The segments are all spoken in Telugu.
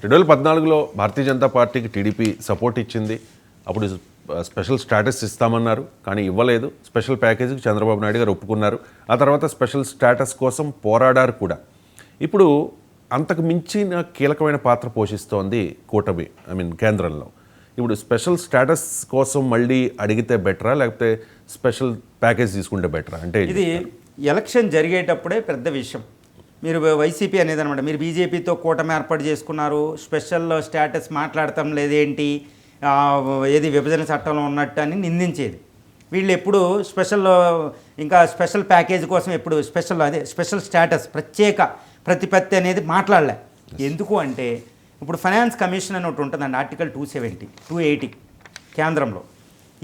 2014లో భారతీయ జనతా పార్టీకి టీడీపీ సపోర్ట్ ఇచ్చింది. అప్పుడు స్పెషల్ స్టేటస్ ఇస్తామన్నారు, కానీ ఇవ్వలేదు. స్పెషల్ ప్యాకేజీకి చంద్రబాబు నాయుడు గారు ఒప్పుకున్నారు. ఆ తర్వాత స్పెషల్ స్టేటస్ కోసం పోరాడారు కూడా. ఇప్పుడు అంతకు మించిన కీలకమైన పాత్ర పోషిస్తోంది కూటమి, కేంద్రంలో. ఇప్పుడు స్పెషల్ స్టేటస్ కోసం మళ్ళీ అడిగితే బెటరా, లేకపోతే స్పెషల్ ప్యాకేజ్ తీసుకుంటే బెటరా? అంటే ఇది ఎలక్షన్ జరిగేటప్పుడే పెద్ద విషయం. మీరు వైసీపీ అనేది అనమాట, మీరు బీజేపీతో కూటమి ఏర్పాటు చేసుకున్నారు, స్పెషల్ స్టేటస్ మాట్లాడటం లేదేంటి, ఏది విభజన చట్టంలో ఉన్నట్టు అని నిందించేది. వీళ్ళు ఎప్పుడు ఇంకా స్పెషల్ ప్యాకేజ్ కోసం ఎప్పుడు స్పెషల్ స్టేటస్ ప్రత్యేక ప్రతిపత్తి అనేది మాట్లాడలే. ఎందుకు అంటే ఇప్పుడు ఫైనాన్స్ కమిషన్ అని ఒకటి ఉంటుందండి, ఆర్టికల్ 280 కేంద్రంలో.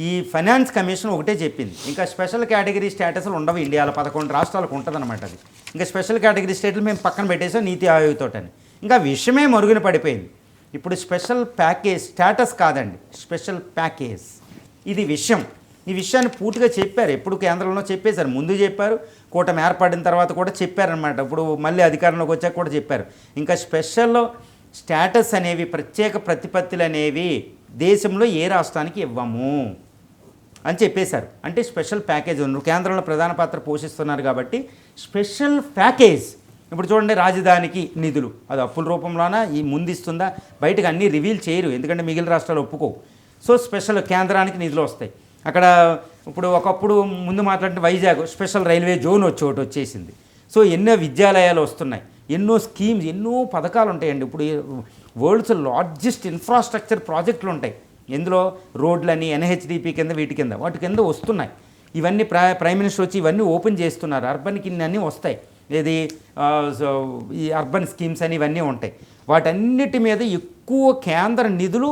ఈ ఫైనాన్స్ కమిషన్ ఒకటే చెప్పింది, ఇంకా స్పెషల్ కేటగిరీ స్టేటస్లు ఉండవు ఇండియాలో, 11 రాష్ట్రాలకు ఉంటుందన్నమాట. అది ఇంకా స్పెషల్ కేటగిరీ స్టేట్లు మేము పక్కన పెట్టేసాం నీతి ఆయోగ్ తోటని. ఇంకా విషయమే మరుగున పడిపోయింది. ఇప్పుడు స్పెషల్ ప్యాకేజ్ స్టేటస్ కాదండి, స్పెషల్ ప్యాకేజ్ ఇది విషయం. ఈ విషయాన్ని పూర్తిగా చెప్పారు, ఎప్పుడు కేంద్రంలో చెప్పేశారు, ముందు చెప్పారు, కూటమి ఏర్పడిన తర్వాత కూడా చెప్పారనమాట. ఇప్పుడు మళ్ళీ అధికారంలోకి వచ్చాక కూడా చెప్పారు. ఇంకా స్పెషల్ స్టేటస్ అనేవి, ప్రత్యేక ప్రతిపత్తులు అనేవి దేశంలో ఏ రాష్ట్రానికి ఇవ్వము అని చెప్పేశారు. అంటే స్పెషల్ ప్యాకేజ్ కేంద్రంలో ప్రధాన పాత్ర పోషిస్తున్నారు కాబట్టి స్పెషల్ ప్యాకేజ్. ఇప్పుడు చూడండి, రాజధానికి నిధులు అది అప్పుల రూపంలోన ఈ ముందు ఇస్తుందా, బయటకు అన్నీ రివీల్ చేయరు, ఎందుకంటే మిగిలిన రాష్ట్రాలు ఒప్పుకోవు. సో స్పెషల్ కేంద్రానికి నిధులు వస్తాయి. అక్కడ ఇప్పుడు ఒకప్పుడు ముందు మాట్లాడిన వైజాగ్ స్పెషల్ రైల్వే జోన్ ఒకటి వచ్చేసింది. సో ఎన్నో విద్యాలయాలు వస్తున్నాయి, ఎన్నో స్కీమ్స్, ఎన్నో పథకాలు ఉంటాయండి. ఇప్పుడు వరల్డ్స్ లార్జెస్ట్ ఇన్ఫ్రాస్ట్రక్చర్ ప్రాజెక్టులు ఉంటాయి. ఇందులో రోడ్లని ఎన్హెచ్డిపి కింద వాటి కింద వస్తున్నాయి. ఇవన్నీ ప్రైమ్ మినిస్టర్ వచ్చి ఇవన్నీ ఓపెన్ చేస్తున్నారు. అర్బన్కి ఇన్ని వస్తాయి, ఏది ఈ అర్బన్ స్కీమ్స్ అని ఇవన్నీ ఉంటాయి. వాటన్నిటి మీద ఎక్కువ కేంద్ర నిధులు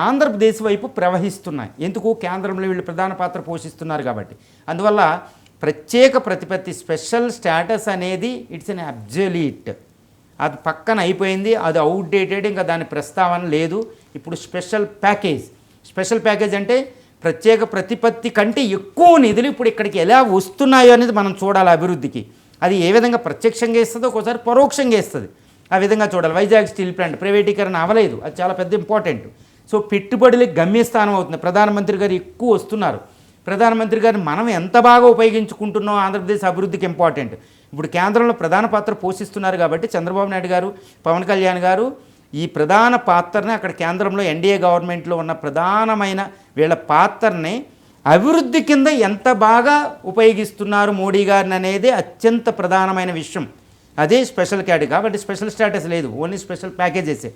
ఆంధ్రప్రదేశ్ వైపు ప్రవహిస్తున్నాయి. ఎందుకు? కేంద్రంలో వీళ్ళు ప్రధాన పాత్ర పోషిస్తున్నారు కాబట్టి. అందువల్ల ప్రత్యేక ప్రతిపత్తి స్పెషల్ స్టేటస్ అనేది ఇట్స్ ఎన్ అబ్జల్యూట్, అది పక్కన అయిపోయింది, అది అవుట్డేటెడ్, ఇంకా దాని ప్రస్తావన లేదు. ఇప్పుడు స్పెషల్ ప్యాకేజ్ అంటే ప్రత్యేక ప్రతిపత్తి కంటే ఎక్కువ నిధులు ఇప్పుడు ఇక్కడికి ఎలా వస్తున్నాయో అనేది మనం చూడాలి. అభివృద్ధికి అది ఏ విధంగా ప్రత్యక్షంగా ఇస్తుందో, ఒకసారి పరోక్షంగా ఇస్తుంది, ఆ విధంగా చూడాలి. వైజాగ్ స్టీల్ ప్లాంట్ ప్రైవేటీకరణ అవ్వలేదు, అది చాలా పెద్ద ఇంపార్టెంట్. సో పెట్టుబడులకు గమ్యస్థానం అవుతుంది. ప్రధానమంత్రి గారు ఎక్కువ వస్తున్నారు. ప్రధానమంత్రి గారిని మనం ఎంత బాగా ఉపయోగించుకుంటున్నాం ఆంధ్రప్రదేశ్ అభివృద్ధికి ఇంపార్టెంట్. ఇప్పుడు కేంద్రంలో ప్రధాన పాత్ర పోషిస్తున్నారు కాబట్టి చంద్రబాబు నాయుడు గారు, పవన్ కళ్యాణ్ గారు ఈ ప్రధాన పాత్రని అక్కడ కేంద్రంలో ఎన్డీఏ గవర్నమెంట్లో ఉన్న ప్రధానమైన వీళ్ళ పాత్రని అభివృద్ధి కింద ఎంత బాగా ఉపయోగిస్తున్నారు మోడీ గారిని అనేది అత్యంత ప్రధానమైన విషయం. అదే స్పెషల్ కేటగిరీ. కాబట్టి స్పెషల్ స్టేటస్ లేదు, ఓన్లీ స్పెషల్ ప్యాకేజెసే.